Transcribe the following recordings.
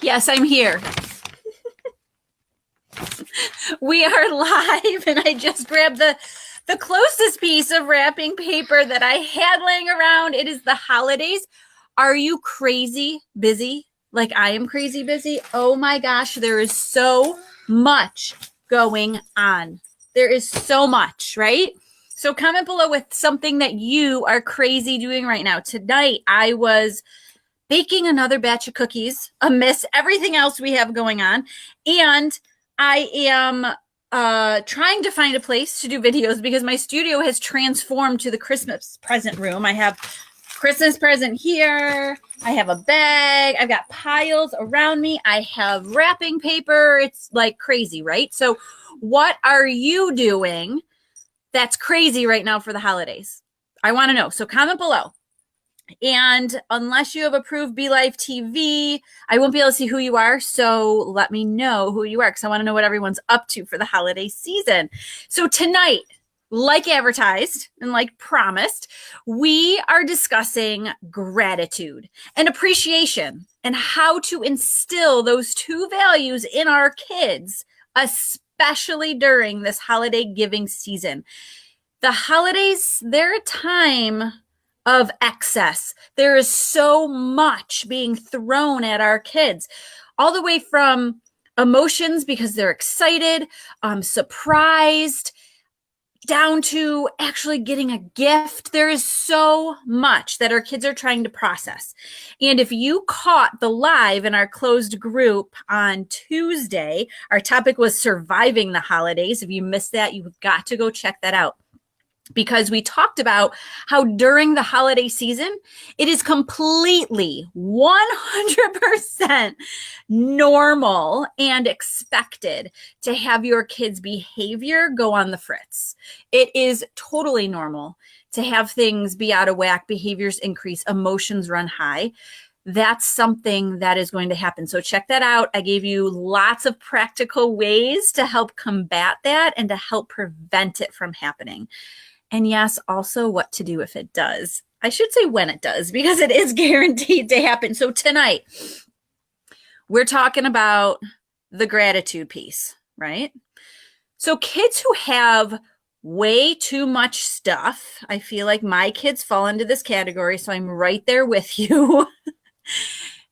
Yes, I'm here. We are live, and I just grabbed the closest piece of wrapping paper that I had laying around. It is the holidays. Are you crazy busy? Like I am crazy busy? Oh my gosh, there is so much going on. There is so much, right? So comment below with something that you are crazy doing right now. Tonight, I was baking another batch of cookies amidst everything else we have going on. And I am trying to find a place to do videos because my studio has transformed to the Christmas present room. I have Christmas present here. I have a bag. I've got piles around me. I have wrapping paper. It's like crazy, right? So what are you doing that's crazy right now for the holidays? I want to know. So comment below. And unless you have approved Be Live TV, I won't be able to see who you are. So let me know who you are because I want to know what everyone's up to for the holiday season. So tonight, like advertised and like promised, we are discussing gratitude and appreciation and how to instill those two values in our kids, especially during this holiday giving season. The holidays, they're a time of excess. There is so much being thrown at our kids, all the way from emotions because they're excited, surprised, down to actually getting a gift. There is so much that our kids are trying to process. And if you caught the live in our closed group on Tuesday, our topic was surviving the holidays. If you missed that, you've got to go check that out. Because we talked about how during the holiday season, it is completely 100% normal and expected to have your kids' behavior go on the fritz. It is totally normal to have things be out of whack, behaviors increase, emotions run high. That's something that is going to happen. So check that out. I gave you lots of practical ways to help combat that and to help prevent it from happening. And yes, also what to do if it does. I should say when it does, because it is guaranteed to happen. So tonight, we're talking about the gratitude piece, right? So kids who have way too much stuff, I feel like my kids fall into this category, so I'm right there with you.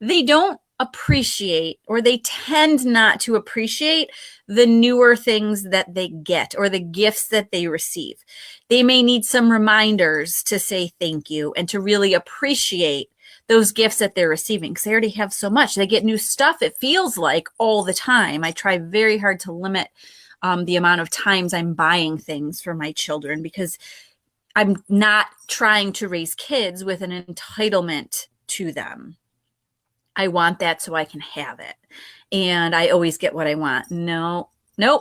They don't appreciate, or they tend not to appreciate the newer things that they get or the gifts that they receive. They may need some reminders to say thank you and to really appreciate those gifts that they're receiving because they already have so much. They get new stuff, it feels like, all the time. I try very hard to limit the amount of times I'm buying things for my children because I'm not trying to raise kids with an entitlement to them. I want that so I can have it. And I always get what I want. Nope.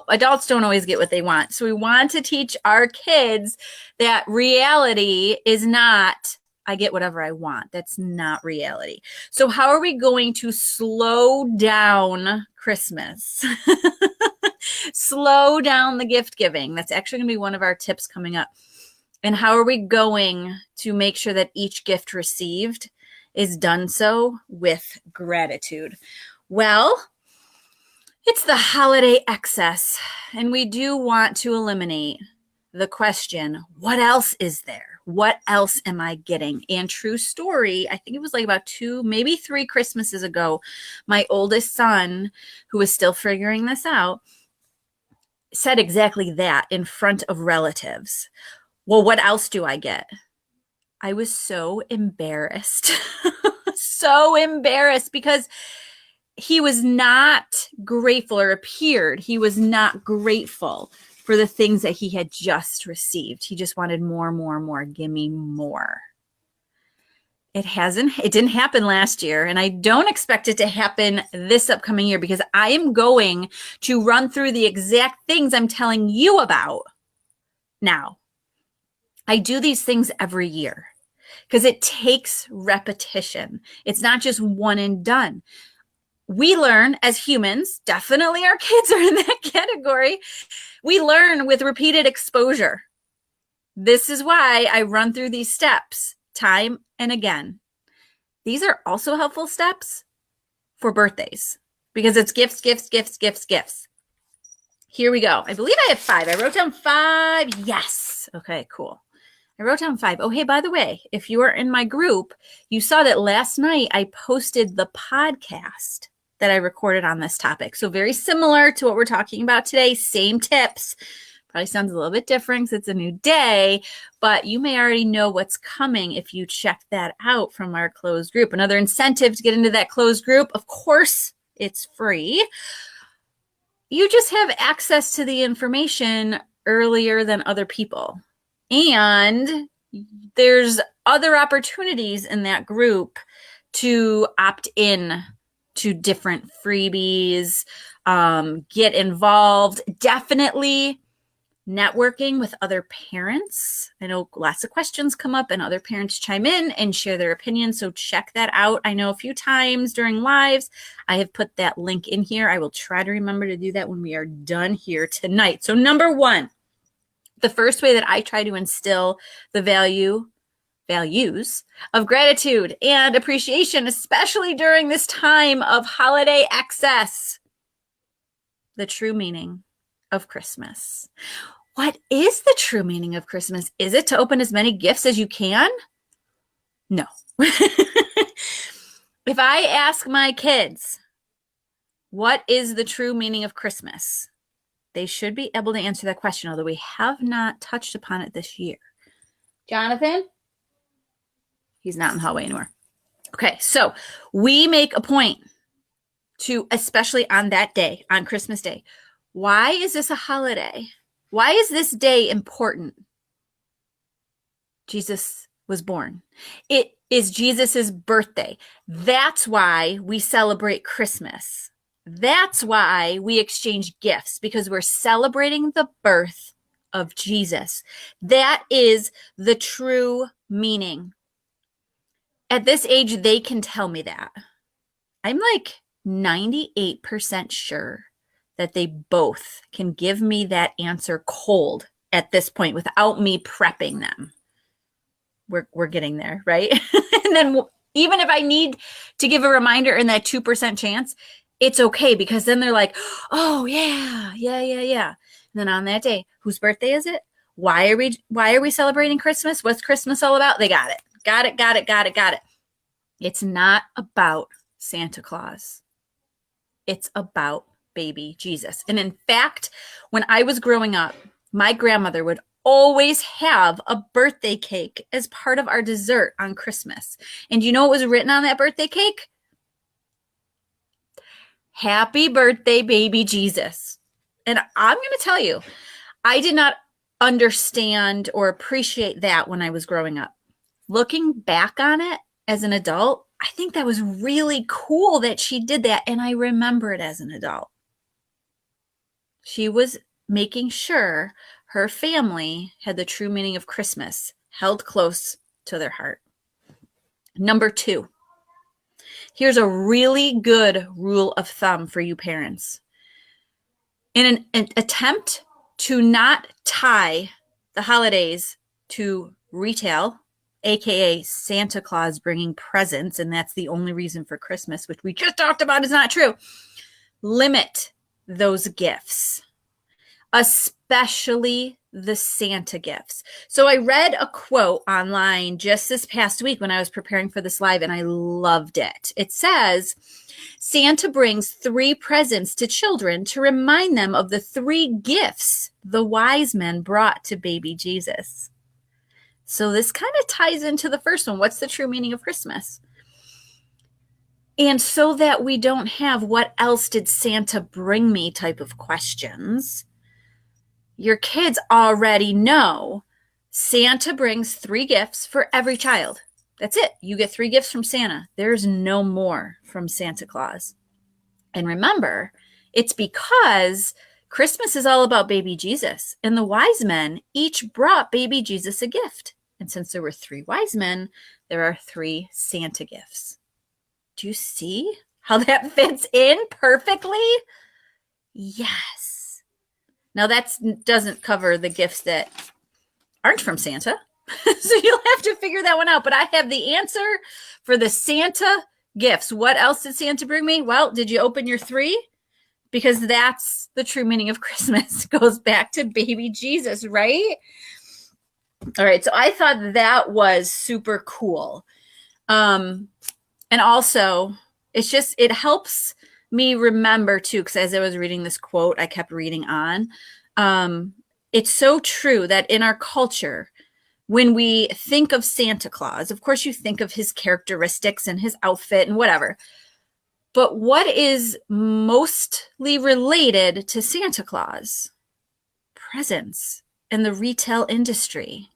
Adults don't always get what they want. So we want to teach our kids that reality is not, I get whatever I want. That's not reality. So how are we going to slow down Christmas? Slow down the gift giving. That's actually going to be one of our tips coming up. And how are we going to make sure that each gift received is done so with gratitude? Well, it's the holiday excess, and we do want to eliminate the question, what else is there? What else am I getting? And true story, I think it was like about 2, maybe 3 Christmases ago, my oldest son, who was still figuring this out, said exactly that in front of relatives. Well, what else do I get? I was so embarrassed, so embarrassed because he was not grateful, or appeared he was not grateful for the things that he had just received. He just wanted more, more, more. Give me more. It didn't happen last year, and I don't expect it to happen this upcoming year because I am going to run through the exact things I'm telling you about now. I do these things every year because it takes repetition. It's not just one and done. We learn as humans, definitely our kids are in that category. We learn with repeated exposure. This is why I run through these steps time and again. these are also helpful steps for birthdays because it's gifts, gifts, gifts, gifts, gifts. Here we go. I believe I have 5. I wrote down 5. Yes. Okay, cool. I wrote down 5. Oh, hey, by the way, if you are in my group, you saw that last night I posted the podcast that I recorded on this topic. So very similar to what we're talking about today. Same tips. Probably sounds a little bit different because it's a new day, but you may already know what's coming if you check that out from our closed group. Another incentive to get into that closed group, of course, it's free. You just have access to the information earlier than other people. And there's other opportunities in that group to opt in to different freebies, get involved. Definitely networking with other parents. I know lots of questions come up and other parents chime in and share their opinions. So check that out. I know a few times during lives, I have put that link in here. I will try to remember to do that when we are done here tonight. So number 1, the first way that I try to instill the values of gratitude and appreciation, especially during this time of holiday excess, the true meaning of Christmas. What is the true meaning of Christmas? Is it to open as many gifts as you can? No. If I ask my kids, what is the true meaning of Christmas? They should be able to answer that question, although we have not touched upon it this year. Jonathan? He's not in the hallway anymore. Okay, so we make a point to, especially on that day, on Christmas Day, why is this a holiday? Why is this day important? Jesus was born. It is Jesus's birthday. That's why we celebrate Christmas. That's why we exchange gifts, because we're celebrating the birth of Jesus. That is the true meaning. At this age, they can tell me that. I'm like 98% sure that they both can give me that answer cold at this point without me prepping them. We're getting there, right? And then even if I need to give a reminder in that 2% chance, it's okay, because then they're like, oh yeah. And then on that day, whose birthday is it? Why are we celebrating Christmas? What's Christmas all about? They got it. Got it. It's not about Santa Claus. It's about baby Jesus. And in fact, when I was growing up, my grandmother would always have a birthday cake as part of our dessert on Christmas. And you know what was written on that birthday cake? Happy birthday, baby Jesus. And I'm going to tell you, I did not understand or appreciate that when I was growing up. Looking back on it as an adult, I think that was really cool that she did that. And I remember it as an adult. She was making sure her family had the true meaning of Christmas held close to their heart. Number 2, here's a really good rule of thumb for you parents. In an attempt to not tie the holidays to retail, aka Santa Claus bringing presents, and that's the only reason for Christmas, which we just talked about is not true, limit those gifts, especially the Santa gifts. So I read a quote online just this past week when I was preparing for this live, and I loved it. It says, Santa brings 3 presents to children to remind them of the 3 gifts the wise men brought to baby Jesus. So this kind of ties into the first one. What's the true meaning of Christmas? And so that we don't have what else did Santa bring me type of questions, your kids already know Santa brings 3 gifts for every child. That's it. You get 3 gifts from Santa. There's no more from Santa Claus. And remember, it's because Christmas is all about baby Jesus. And the wise men each brought baby Jesus a gift. And since there were 3 wise men, there are 3 Santa gifts. Do you see how that fits in perfectly? Yes. Now that doesn't cover the gifts that aren't from Santa. So you'll have to figure that one out. But I have the answer for the Santa gifts. What else did Santa bring me? Well, did you open your 3? Because that's the true meaning of Christmas. It goes back to baby Jesus, right? All right. So I thought that was super cool. And also, it helps me remember too, because as I was reading this quote, I kept reading on. It's so true that in our culture, when we think of Santa Claus, of course, you think of his characteristics and his outfit and whatever. But what is mostly related to Santa Claus? Presents and the retail industry.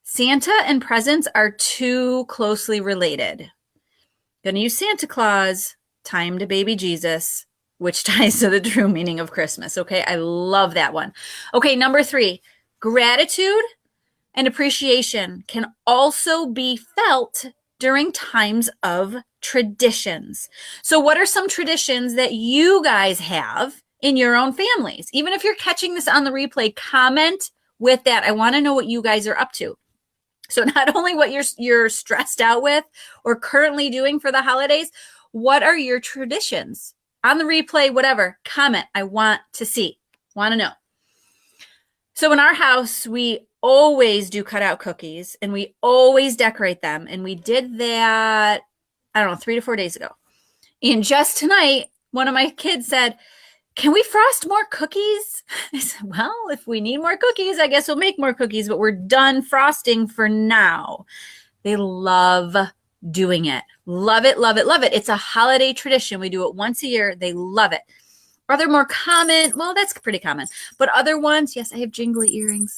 Santa and presents are too closely related. Gonna use Santa Claus, time to baby Jesus, which ties to the true meaning of Christmas. Okay, I love that one. Okay, number 3, gratitude and appreciation can also be felt during times of traditions. So what are some traditions that you guys have in your own families? Even if you're catching this on the replay, comment with that. I want to know what you guys are up to. So not only what you're stressed out with or currently doing for the holidays, what are your traditions? On the replay, whatever, comment. I want to see, want to know. So in our house, we always do cutout cookies and we always decorate them. And we did that, I don't know, 3 to 4 days ago. And just tonight, one of my kids said, can we frost more cookies? I said, well, if we need more cookies, I guess we'll make more cookies, but we're done frosting for now. They love doing it. Love it, love it, love it. It's a holiday tradition. We do it once a year. They love it. Are there more common? Well, that's pretty common. But other ones, yes, I have jingly earrings.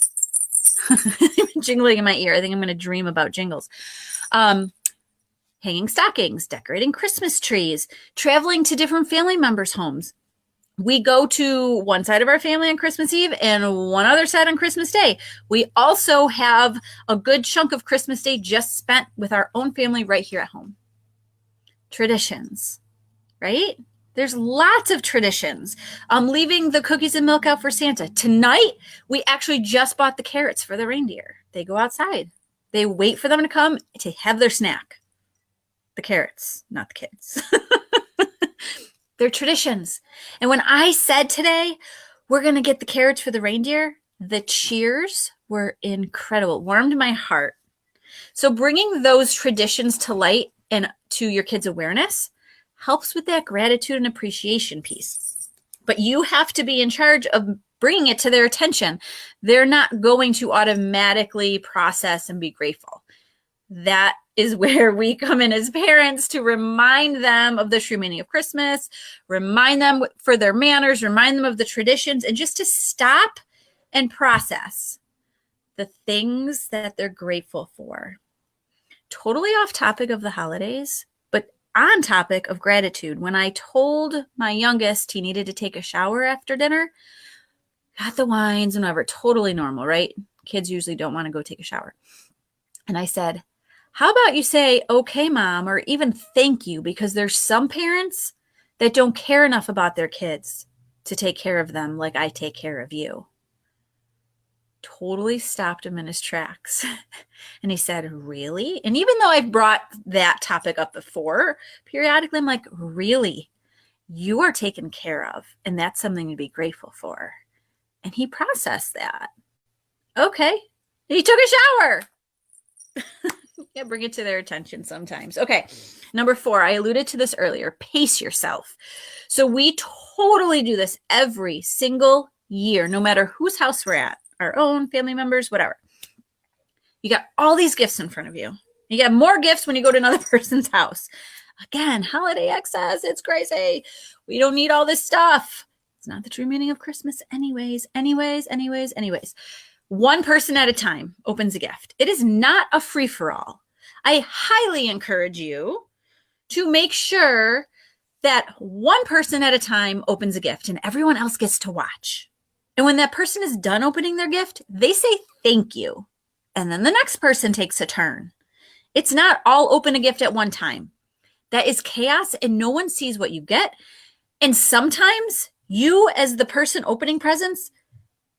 Jingling in my ear. I think I'm going to dream about jingles. Hanging stockings, decorating Christmas trees, traveling to different family members' homes. We go to one side of our family on Christmas Eve and one other side on Christmas Day. We also have a good chunk of Christmas Day just spent with our own family right here at home. Traditions, right? There's lots of traditions. Leaving the cookies and milk out for Santa. Tonight, we actually just bought the carrots for the reindeer. They go outside. They wait for them to come to have their snack. The carrots, not the kids. They're traditions. And when I said today, we're going to get the carrots for the reindeer, the cheers were incredible. Warmed my heart. So bringing those traditions to light and to your kids' awareness helps with that gratitude and appreciation piece. But you have to be in charge of bringing it to their attention. They're not going to automatically process and be grateful. That is where we come in as parents to remind them of the true meaning of Christmas, remind them for their manners, remind them of the traditions, and just to stop and process the things that they're grateful for. Totally off topic of the holidays, but on topic of gratitude. When I told my youngest he needed to take a shower after dinner, got the wines and whatever, totally normal, right? Kids usually don't want to go take a shower. And I said, how about you say, okay, mom, or even thank you, because there's some parents that don't care enough about their kids to take care of them like I take care of you. Totally stopped him in his tracks. And he said, really? And even though I've brought that topic up before, periodically, I'm like, really? You are taken care of, and that's something to be grateful for. And he processed that. Okay. He took a shower. Yeah, bring it to their attention sometimes. Okay, number 4, I alluded to this earlier, pace yourself. So we totally do this every single year, no matter whose house we're at, our own, family members, whatever. You got all these gifts in front of you. You got more gifts when you go to another person's house. Again, holiday excess, it's crazy. We don't need all this stuff. It's not the true meaning of Christmas anyways. One person at a time opens a gift. It is not a free-for-all. I highly encourage you to make sure that one person at a time opens a gift and everyone else gets to watch. And when that person is done opening their gift, they say thank you. And then the next person takes a turn. It's not all open a gift at one time. That is chaos and no one sees what you get. And sometimes you, as the person opening presents,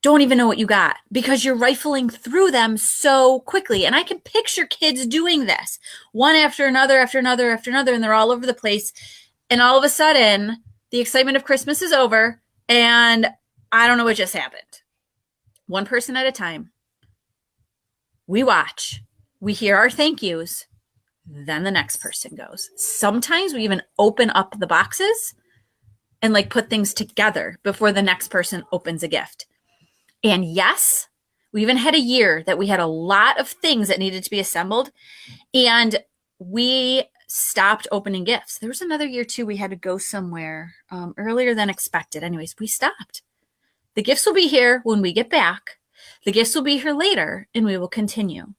don't even know what you got because you're rifling through them so quickly. And I can picture kids doing this one after another, after another, after another, and they're all over the place. And all of a sudden, the excitement of Christmas is over, and I don't know what just happened. One person at a time. We watch. We hear our thank yous. Then the next person goes. Sometimes we even open up the boxes and like put things together before the next person opens a gift. And yes, we even had a year that we had a lot of things that needed to be assembled, and we stopped opening gifts. There was another year too, we had to go somewhere earlier than expected. Anyways, we stopped. The gifts will be here when we get back. The gifts will be here later, and we will continue.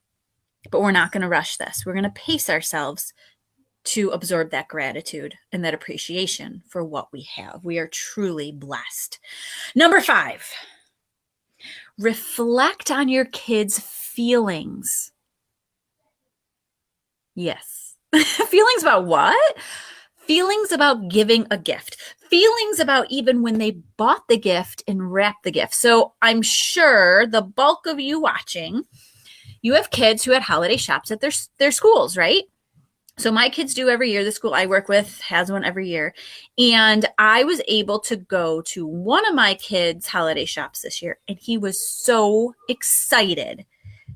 But we're not going to rush this. We're going to pace ourselves to absorb that gratitude and that appreciation for what we have. We are truly blessed. Number 5, reflect on your kids' feelings. Yes. Feelings about what? Feelings about giving a gift. Feelings about even when they bought the gift and wrapped the gift. So I'm sure the bulk of you watching, you have kids who had holiday shops at their schools, right? So my kids do every year. The school I work with has one every year. And I was able to go to one of my kids' holiday shops this year, and he was so excited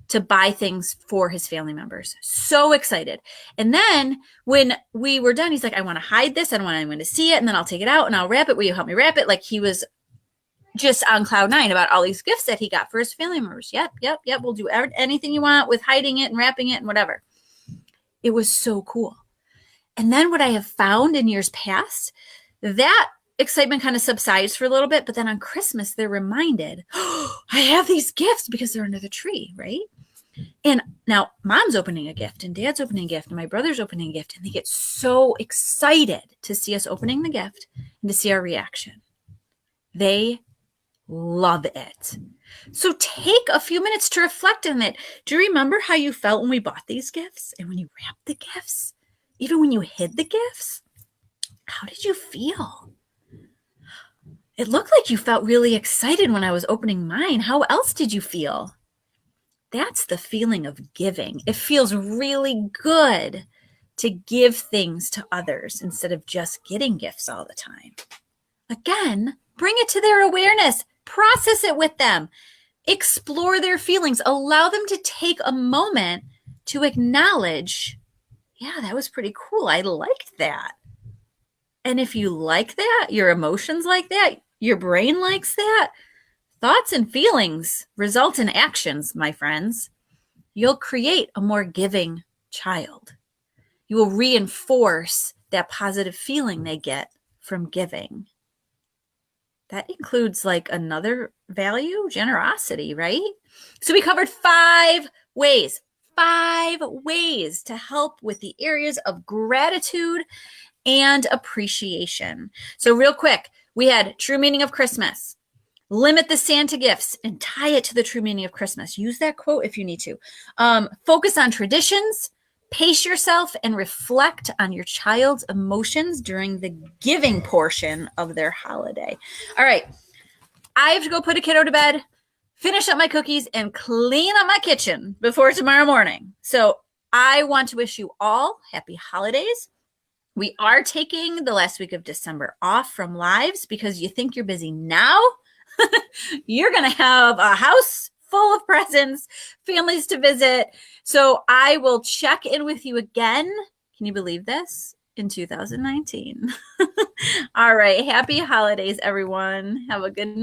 to buy things for his family members. So excited. And then when we were done, he's like, I want to hide this. I don't want anyone to see it. And then I'll take it out and I'll wrap it. Will you help me wrap it? Like he was just on cloud 9 about all these gifts that he got for his family members. Yep. We'll do anything you want with hiding it and wrapping it and whatever. It was so cool. And then what I have found in years past, that excitement kind of subsides for a little bit, but then on Christmas, they're reminded, oh, I have these gifts because they're under the tree, right? And now mom's opening a gift and dad's opening a gift and my brother's opening a gift, and they get so excited to see us opening the gift and to see our reaction. They love it. So take a few minutes to reflect on it. Do you remember how you felt when we bought these gifts and when you wrapped the gifts? Even when you hid the gifts? How did you feel? It looked like you felt really excited when I was opening mine. How else did you feel? That's the feeling of giving. It feels really good to give things to others instead of just getting gifts all the time. Again, bring it to their awareness. Process it with them. Explore their feelings. Allow them to take a moment to acknowledge, yeah, that was pretty cool. I liked that. And if you like that, your emotions like that, your brain likes that, thoughts and feelings result in actions, my friends. You'll create a more giving child. You will reinforce that positive feeling they get from giving. That includes like another value, generosity, right? So we covered 5 ways to help with the areas of gratitude and appreciation. So real quick, we had true meaning of Christmas. Limit the Santa gifts and tie it to the true meaning of Christmas. Use that quote if you need to. Focus on traditions, pace yourself, and reflect on your child's emotions during the giving portion of their holiday. All right, I have to go put a kiddo to bed, finish up my cookies, and clean up my kitchen before tomorrow morning. So I want to wish you all happy holidays. We are taking the last week of December off from lives because you think you're busy now. You're going to have a house full of presents, families to visit. So I will check in with you again. Can you believe this? In 2019. All right. Happy holidays, everyone. Have a good night.